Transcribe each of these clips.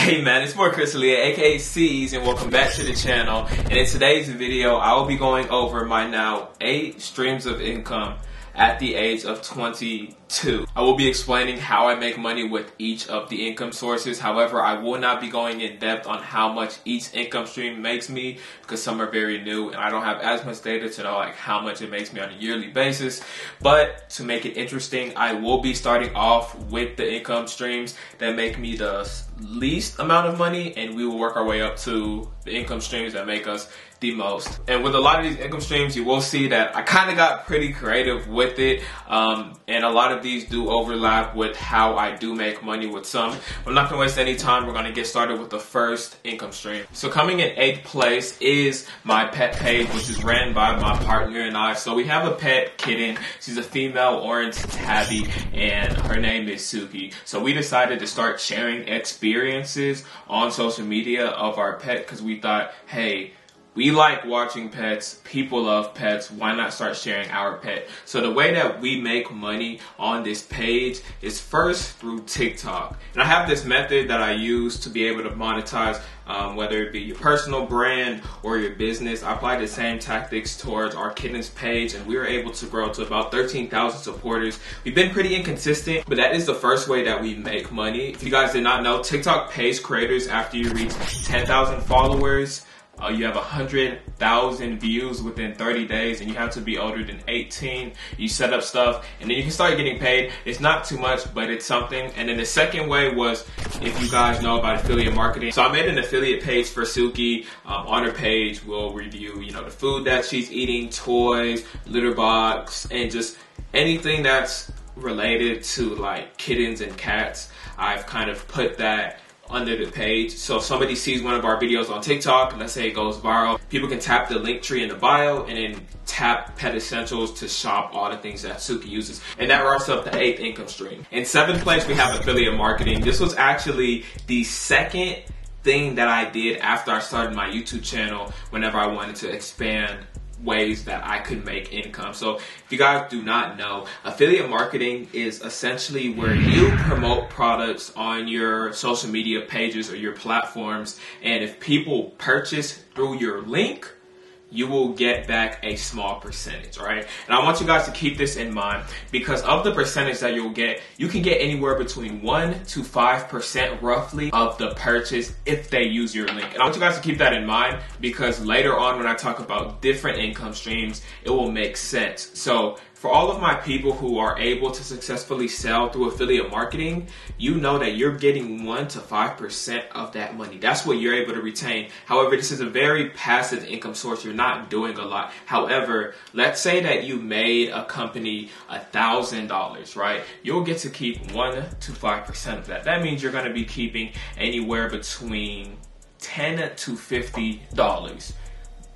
Hey man, it's more Chris Alia, aka CEasy, and welcome back to the channel. And in today's video, I will be going over my now 8 streams of income at the age of 22. I will be explaining how I make money with each of the income sources. However, I will not be going in depth on how much each income stream makes me because some are very new and I don't have as much data to know like how much it makes me on a yearly basis. But to make it interesting, I will be starting off with the income streams that make me the least amount of money, and we will work our way up to the income streams that make us the most. And with a lot of these income streams, you will see that I kind of got pretty creative with it, and a lot of these do overlap with how I do make money with some. I'm not gonna waste any time. We're gonna get started with the first income stream. So coming in 8th place is my pet page, which is ran by my partner and I. So we have a pet kitten. She's a female orange tabby, and her name is Suki. So we decided to start sharing experiences on social media of our pet because we thought, hey, we like watching pets, people love pets, why not start sharing our pet? So the way that we make money on this page is first through TikTok. And I have this method that I use to be able to monetize, whether it be your personal brand or your business. I apply the same tactics towards our kittens page, and we were able to grow to about 13,000 supporters. We've been pretty inconsistent, but that is the first way that we make money. If you guys did not know, TikTok pays creators after you reach 10,000 followers. You have 100,000 views within 30 days, and you have to be older than 18. You set up stuff, and then you can start getting paid. It's not too much, but it's something. And then the second way was, if you guys know about affiliate marketing. So I made an affiliate page for Suki. On her page, we'll review, the food that she's eating, toys, litter box, and just anything that's related to like kittens and cats. I've kind of put that under the page. So if somebody sees one of our videos on TikTok, let's say it goes viral, people can tap the link tree in the bio and then tap Pet Essentials to shop all the things that Suki uses. And that wraps up the 8th income stream. In 7th place, we have affiliate marketing. This was actually the second thing that I did after I started my YouTube channel whenever I wanted to expand ways that I could make income. So if you guys do not know, affiliate marketing is essentially where you promote products on your social media pages or your platforms, and if people purchase through your link, you will get back a small percentage, right? And I want you guys to keep this in mind because of the percentage that you'll get, you can get anywhere between 1 to 5% roughly of the purchase if they use your link. And I want you guys to keep that in mind because later on when I talk about different income streams, it will make sense. So for all of my people who are able to successfully sell through affiliate marketing, you know that you're getting 1 to 5% of that money. That's what you're able to retain. However, this is a very passive income source. You're not doing a lot. However, let's say that you made a company $1,000, right? You'll get to keep 1 to 5% of that. That means you're going to be keeping anywhere between $10 to $50.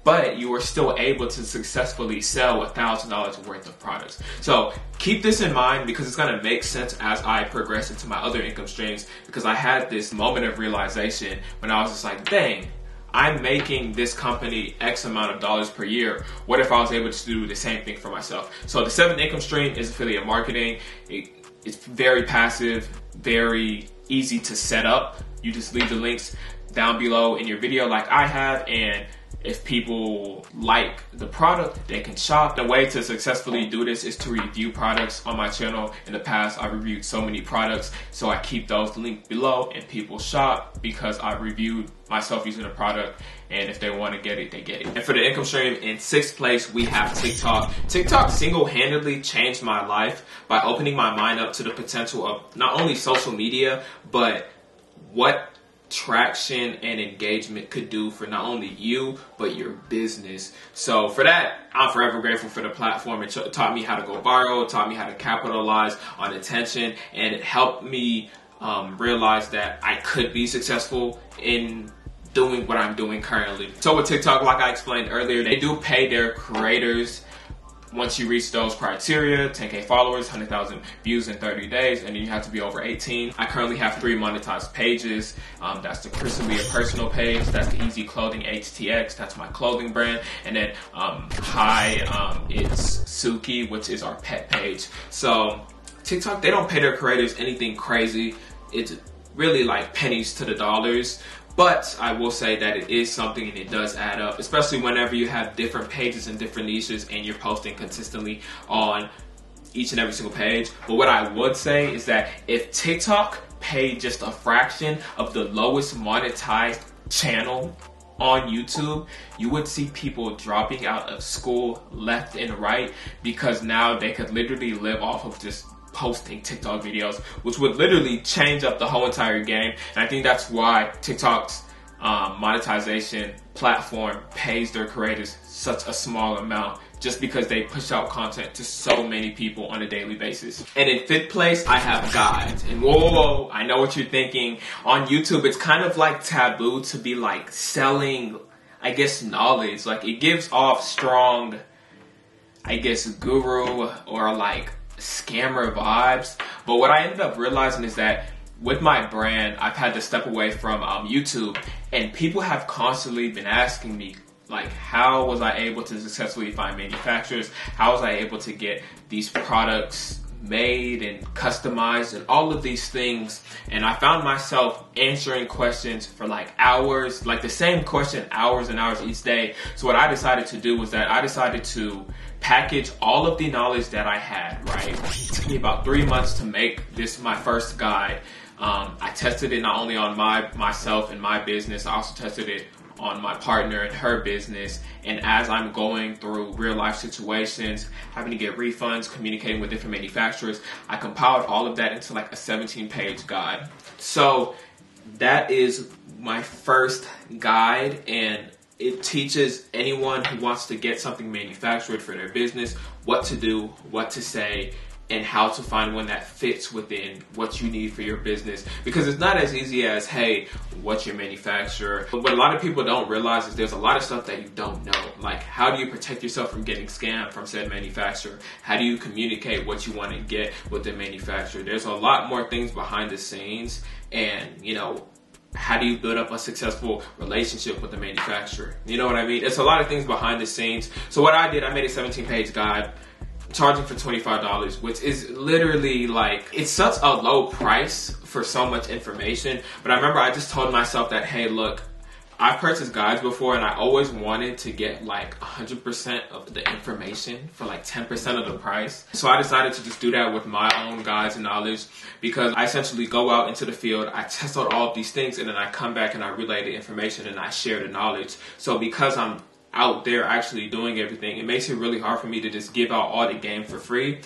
But you are still able to successfully sell $1,000 worth of products. So keep this in mind because it's gonna make sense as I progress into my other income streams, because I had this moment of realization when I was just like, dang, I'm making this company X amount of dollars per year. What if I was able to do the same thing for myself? So the 7th income stream is affiliate marketing. It's very passive, very easy to set up. You just leave the links down below in your video like I have, and if people like the product, they can shop. The way to successfully do this is to review products on my channel. In the past, I've reviewed so many products, so I keep those linked below and people shop because I've reviewed myself using the product, and if they want to get it, they get it. And for the income stream, in 6th place, we have TikTok. TikTok single-handedly changed my life by opening my mind up to the potential of not only social media, but what traction and engagement could do for not only you but your business. So for that, I'm forever grateful for the platform. It taught me how to go viral, taught me how to capitalize on attention, and it helped me realize that I could be successful in doing what I'm doing currently. So with TikTok, like I explained earlier, they do pay their creators once you reach those criteria: 10K followers, 100,000 views in 30 days, and then you have to be over 18. I currently have 3 monetized pages. That's the Chris Alia personal page, that's the Easy Clothing HTX, that's my clothing brand, and then it's Suki, which is our pet page. So TikTok, they don't pay their creators anything crazy. It's really like pennies to the dollars. But I will say that it is something and it does add up, especially whenever you have different pages and different niches and you're posting consistently on each and every single page. But what I would say is that if TikTok paid just a fraction of the lowest monetized channel on YouTube, you would see people dropping out of school left and right, because now they could literally live off of just posting TikTok videos, which would literally change up the whole entire game. And I think that's why TikTok's monetization platform pays their creators such a small amount, just because they push out content to so many people on a daily basis. And in fifth place, I have guides. And whoa, I know what you're thinking. On YouTube, it's kind of like taboo to be like selling, I guess, knowledge. Like, it gives off strong, I guess, guru or like scammer vibes. But what I ended up realizing is that with my brand, I've had to step away from YouTube, and people have constantly been asking me, like, how was I able to successfully find manufacturers? How was I able to get these products made and customized and all of these things? And I found myself answering questions for like hours, like the same question, hours and hours each day. So what I decided to do was that I decided to package all of the knowledge that I had, right? It took me about 3 months to make this my first guide. I tested it not only on myself and my business, I also tested it on my partner and her business. And as I'm going through real life situations, having to get refunds, communicating with different manufacturers, I compiled all of that into like a 17-page guide. So that is my first guide, and it teaches anyone who wants to get something manufactured for their business what to do, what to say, and how to find one that fits within what you need for your business. Because it's not as easy as, hey, what's your manufacturer? But what a lot of people don't realize is there's a lot of stuff that you don't know. Like, how do you protect yourself from getting scammed from said manufacturer? How do you communicate what you want to get with the manufacturer? There's a lot more things behind the scenes, and, you know, how do you build up a successful relationship with the manufacturer? You know what I mean? It's a lot of things behind the scenes. So what I did, I made a 17-page guide, charging for $25, which is literally like, it's such a low price for so much information. But I remember I just told myself that, hey, look, I've purchased guides before, and I always wanted to get like 100% of the information for like 10% of the price. So I decided to just do that with my own guides and knowledge, because I essentially go out into the field, I test out all of these things, and then I come back and I relay the information and I share the knowledge. So because I'm out there actually doing everything, it makes it really hard for me to just give out all the game for free.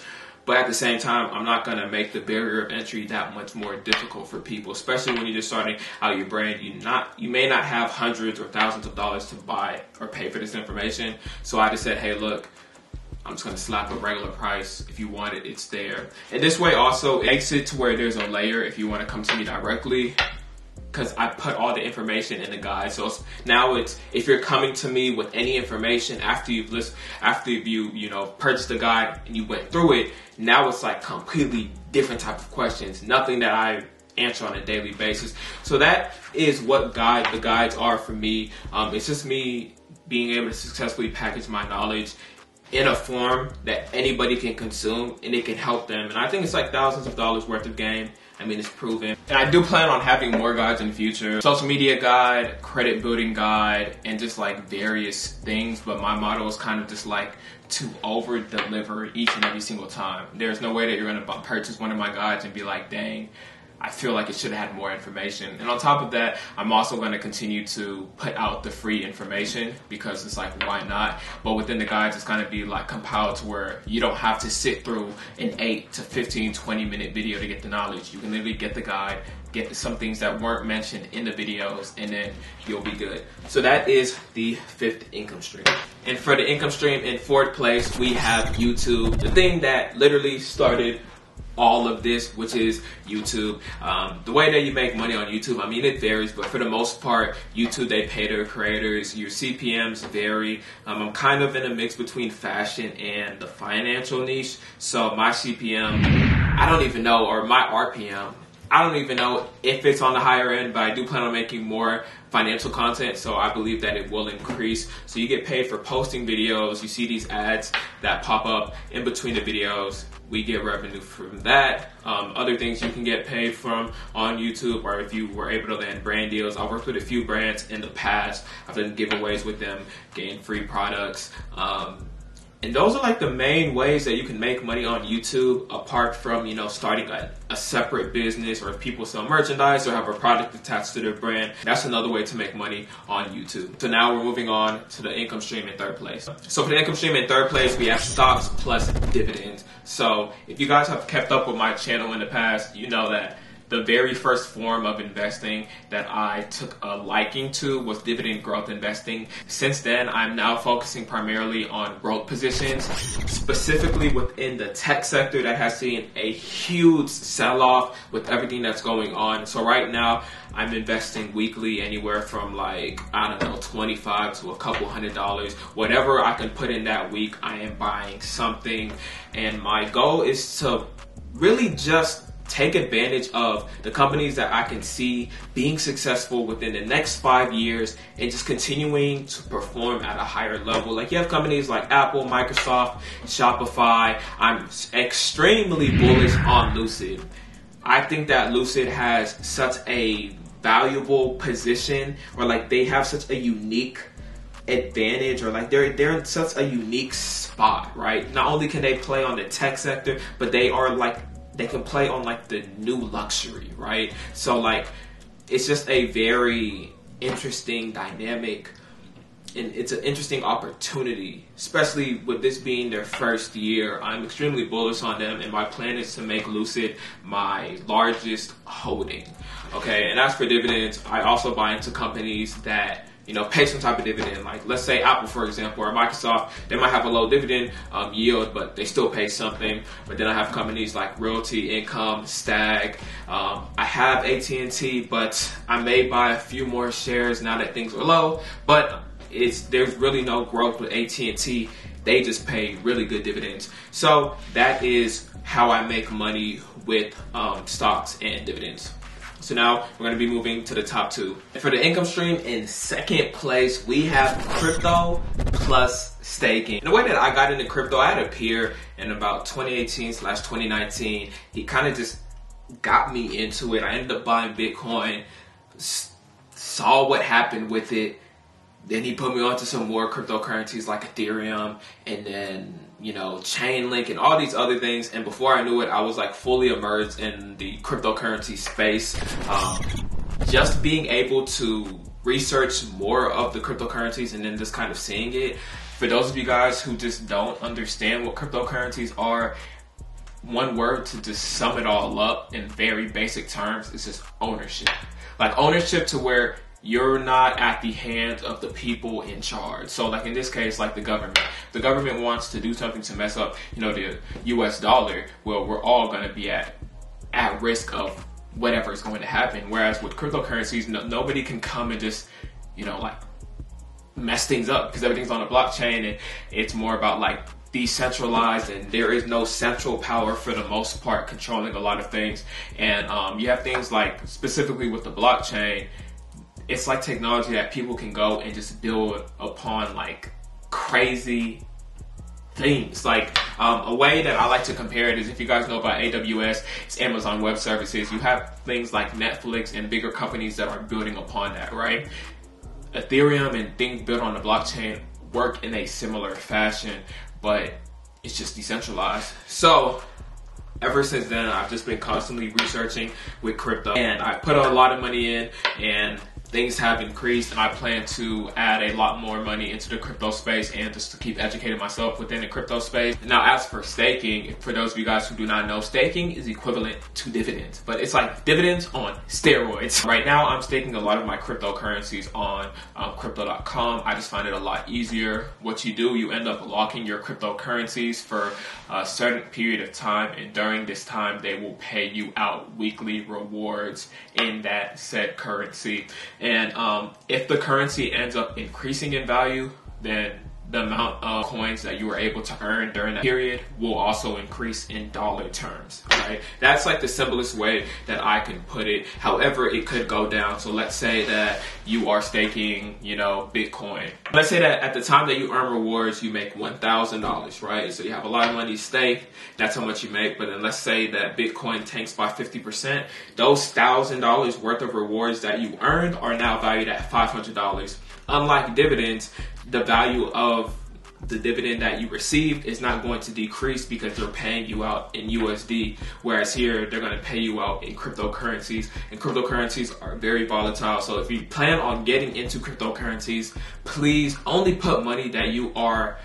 But at the same time, I'm not going to make the barrier of entry that much more difficult for people, especially when you're just starting out your brand. You may not have hundreds or thousands of dollars to buy or pay for this information. So I just said, hey, look, I'm just going to slap a regular price. If you want it, it's there. And this way also it makes it to where there's a layer if you want to come to me directly, because I put all the information in the guide. So now it's, if you're coming to me with any information after you purchased the guide and you went through it, now it's like completely different type of questions, nothing that I answer on a daily basis. So that is what the guides are for me. It's just me being able to successfully package my knowledge in a form that anybody can consume and it can help them. And I think it's like thousands of dollars worth of game. I mean, it's proven. And I do plan on having more guides in the future. Social media guide, credit building guide, and just like various things. But my motto is kind of just like to over deliver each and every single time. There's no way that you're going to purchase one of my guides and be like, dang, I feel like it should have had more information. And on top of that, I'm also going to continue to put out the free information, because it's like, why not? But within the guides, it's going to be like compiled to where you don't have to sit through an 8 to 15, 20-minute video to get the knowledge. You can literally get the guide, get some things that weren't mentioned in the videos, and then you'll be good. So that is the fifth income stream. And for the income stream, in fourth place, we have YouTube, the thing that literally started all of this, which is YouTube. The way that you make money on YouTube, I mean, it varies, but for the most part, YouTube, they pay their creators. Your CPMs vary. I'm kind of in a mix between fashion and the financial niche. So my CPM, I don't even know, or my RPM, I don't even know if it's on the higher end, but I do plan on making more financial content, so I believe that it will increase. So you get paid for posting videos. You see these ads that pop up in between the videos. We get revenue from that. Other things you can get paid from on YouTube, or if you were able to land brand deals. I worked with a few brands in the past. I've done giveaways with them, gained free products. And those are like the main ways that you can make money on YouTube, apart from, you know, starting a separate business, or if people sell merchandise or have a product attached to their brand. That's another way to make money on YouTube. So now we're moving on to the income stream in third place. So for the income stream in third place, we have stocks plus dividends. So if you guys have kept up with my channel in the past, you know that the very first form of investing that I took a liking to was dividend growth investing. Since then, I'm now focusing primarily on growth positions, specifically within the tech sector that has seen a huge sell-off with everything that's going on. So right now, I'm investing weekly anywhere from like, I don't know, $25 to a couple $100. Whatever I can put in that week, I am buying something. And my goal is to really just take advantage of the companies that I can see being successful within the next 5 years and just continuing to perform at a higher level. Like, you have companies like Apple, Microsoft, Shopify. I'm extremely bullish on Lucid. I think that Lucid has such a valuable position, or like they have such a unique advantage, or like they're in such a unique spot, right? Not only can they play on the tech sector, but they can play on like the new luxury, right? So like, it's just a very interesting dynamic, and it's an interesting opportunity, especially with this being their first year. I'm extremely bullish on them, and my plan is to make Lucid my largest holding. Okay, and as for dividends, I also buy into companies that, you know, pay some type of dividend. Like, let's say Apple, for example, or Microsoft, they might have a low dividend yield, but they still pay something. But then I have companies like Realty Income, Stag. I have AT&T, but I may buy a few more shares now that things are low. But there's really no growth with AT&T. They just pay really good dividends. So that is how I make money with stocks and dividends. So now we're going to be moving to the top two. And for the income stream, in second place, we have crypto plus staking. The way that I got into crypto, I had a peer in about 2018/2019. He kind of just got me into it. I ended up buying Bitcoin, saw what happened with it. Then he put me onto some more cryptocurrencies like Ethereum, and then, you know, Chainlink and all these other things. And before I knew it, I was like fully immersed in the cryptocurrency space. Just being able to research more of the cryptocurrencies and then just kind of seeing it. For those of you guys who just don't understand what cryptocurrencies are, one word to just sum it all up in very basic terms is just ownership. Like, ownership to where you're not at the hands of the people in charge. So like in this case, like the government. The government wants to do something to mess up, you know, the US dollar. Well, we're all gonna be at risk of whatever is going to happen. Whereas with cryptocurrencies, nobody can come and just, you know, like mess things up, because everything's on a blockchain, and it's more about like decentralized, and there is no central power for the most part controlling a lot of things. And you have things like, specifically with the blockchain, it's like technology that people can go and just build upon like crazy things. Like a way that I like to compare it is, if you guys know about AWS, it's Amazon Web Services. You have things like Netflix and bigger companies that are building upon that, right? Ethereum and things built on the blockchain work in a similar fashion, but it's just decentralized. So ever since then, I've just been constantly researching with crypto, and I put a lot of money in, and things have increased, and I plan to add a lot more money into the crypto space and just to keep educating myself within the crypto space. Now, as for staking, for those of you guys who do not know, staking is equivalent to dividends, but it's like dividends on steroids. Right now, I'm staking a lot of my cryptocurrencies on crypto.com. I just find it a lot easier. What you do, you end up locking your cryptocurrencies for a certain period of time, and during this time, they will pay you out weekly rewards in that said currency. And if the currency ends up increasing in value, then the amount of coins that you were able to earn during that period will also increase in dollar terms, right? That's like the simplest way that I can put it. However, it could go down. So let's say that you are staking, you know, Bitcoin. Let's say that at the time that you earn rewards, you make $1,000, right? So you have a lot of money staked. That's how much you make. But then let's say that Bitcoin tanks by 50%. Those $1,000 worth of rewards that you earned are now valued at $500. Unlike dividends, the value of the dividend that you received is not going to decrease because they're paying you out in USD, whereas here they're going to pay you out in cryptocurrencies, and cryptocurrencies are very volatile. So if you plan on getting into cryptocurrencies, please only put money that you are,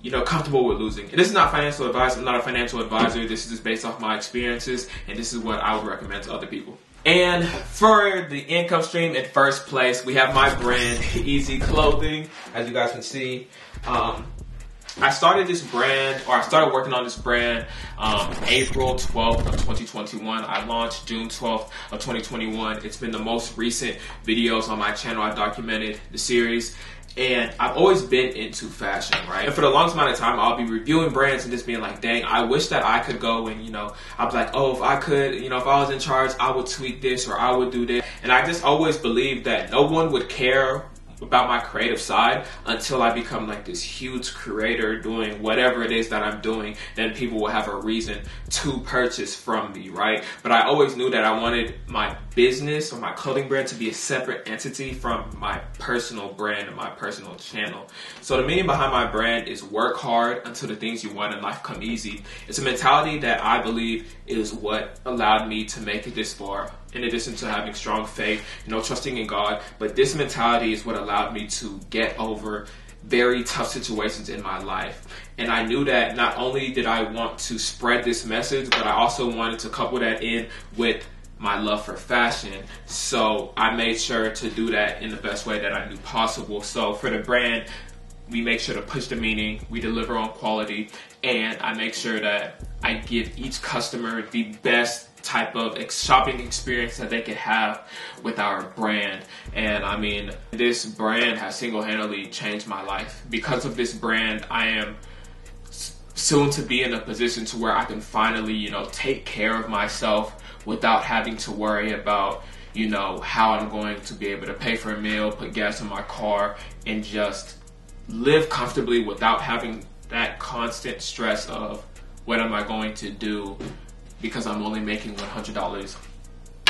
you know, comfortable with losing. And this is not financial advice. I'm not a financial advisor. This is just based off my experiences, and this is what I would recommend to other people. And for the income stream, in first place, we have my brand, CEasy Clothing. As you guys can see, I started this brand, or I started working on this brand April 12th of 2021. I launched June 12th of 2021. It's been the most recent videos on my channel. I documented the series. And I've always been into fashion, right? And for the longest amount of time, I'll be reviewing brands and just being like, dang, I wish that I could go and, you know, I'd be like, oh, if I could, you know, if I was in charge, I would tweak this or I would do this. And I just always believed that no one would care about my creative side until I become like this huge creator doing whatever it is that I'm doing. Then people will have a reason to purchase from me, right? But I always knew that I wanted my business or my clothing brand to be a separate entity from my personal brand and my personal channel. So the meaning behind my brand is work hard until the things you want in life come easy. It's a mentality that I believe is what allowed me to make it this far. In addition to having strong faith, you know, trusting in God, but this mentality is what allowed me to get over very tough situations in my life. And I knew that not only did I want to spread this message, but I also wanted to couple that in with my love for fashion. So I made sure to do that in the best way that I knew possible. So for the brand, we make sure to push the meaning, we deliver on quality, and I make sure that I give each customer the best type of shopping experience that they could have with our brand. And I mean, this brand has single-handedly changed my life. Because of this brand, I am soon to be in a position to where I can finally, you know, take care of myself without having to worry about, you know, how I'm going to be able to pay for a meal, put gas in my car, and just live comfortably without having that constant stress of what am I going to do because I'm only making $100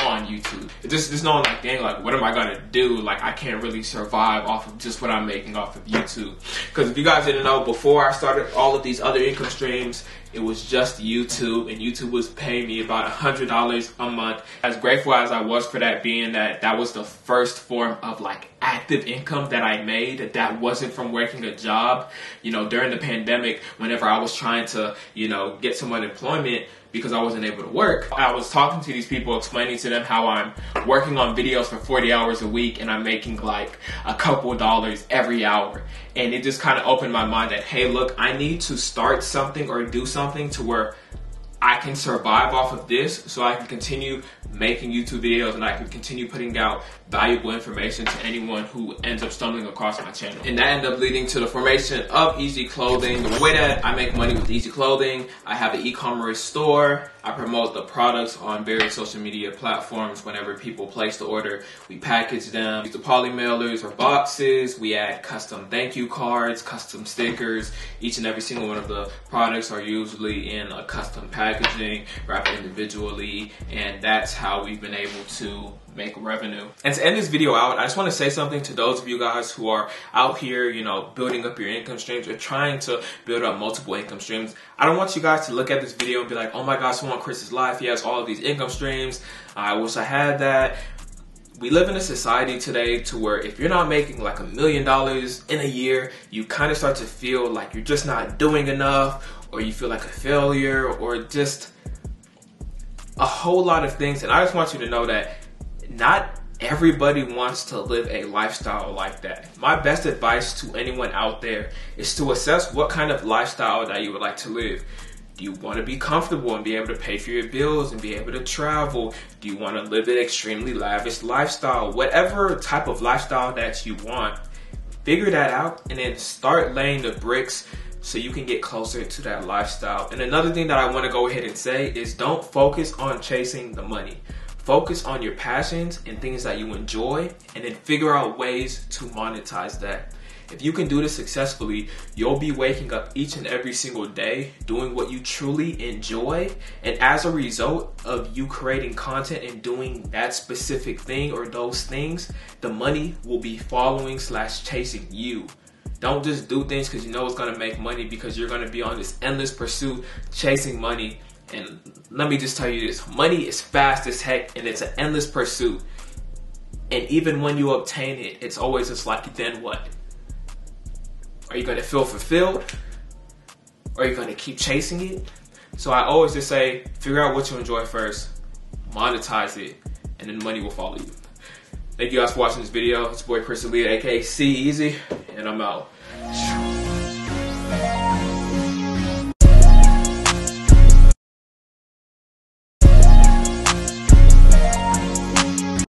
on YouTube. Just knowing like, dang, like what am I gonna do? Like I can't really survive off of just what I'm making off of YouTube. Because if you guys didn't know, before I started all of these other income streams, it was just YouTube, and YouTube was paying me about $100 a month. As grateful as I was for that, being that that was the first form of like active income that I made that wasn't from working a job. You know, during the pandemic, whenever I was trying to, you know, get some unemployment because I wasn't able to work, I was talking to these people, explaining to them how I'm working on videos for 40 hours a week and I'm making like a couple dollars every hour. And it just kind of opened my mind that, hey, look, I need to start something or do something to where I can survive off of this so I can continue making YouTube videos and I can continue putting out valuable information to anyone who ends up stumbling across my channel. And that ended up leading to the formation of CEasy Clothing. The way that I make money with CEasy Clothing, I have an e-commerce store. I promote the products on various social media platforms. Whenever people place the order, we package them, use the poly mailers or boxes. We add custom thank you cards, custom stickers. Each and every single one of the products are usually in a custom packaging, wrapped individually, and that's how we've been able to make revenue. And to end this video out, I just want to say something to those of you guys who are out here, you know, building up your income streams or trying to build up multiple income streams. I don't want you guys to look at this video and be like, oh my gosh, I want Chris's life. He has all of these income streams. I wish I had that. We live in a society today to where if you're not making like $1 million in a year, you kind of start to feel like you're just not doing enough, or you feel like a failure, or just a whole lot of things. And I just want you to know that not everybody wants to live a lifestyle like that. My best advice to anyone out there is to assess what kind of lifestyle that you would like to live. Do you want to be comfortable and be able to pay for your bills and be able to travel? Do you want to live an extremely lavish lifestyle? Whatever type of lifestyle that you want, Figure that out and then start laying the bricks so you can get closer to that lifestyle. And another thing that I want to go ahead and say is don't focus on chasing the money. Focus on your passions and things that you enjoy, and then figure out ways to monetize that. If you can do this successfully, you'll be waking up each and every single day doing what you truly enjoy. And as a result of you creating content and doing that specific thing or those things, the money will be following / chasing you. Don't just do things because you know it's going to make money, because you're going to be on this endless pursuit chasing money. And let me just tell you this, money is fast as heck and it's an endless pursuit. And even when you obtain it, it's always just like, then what? Are you going to feel fulfilled? Or are you going to keep chasing it? So I always just say, figure out what you enjoy first, monetize it, and then money will follow you. Thank you guys for watching this video. It's your boy Chris Alia, aka CEasy, and I'm out.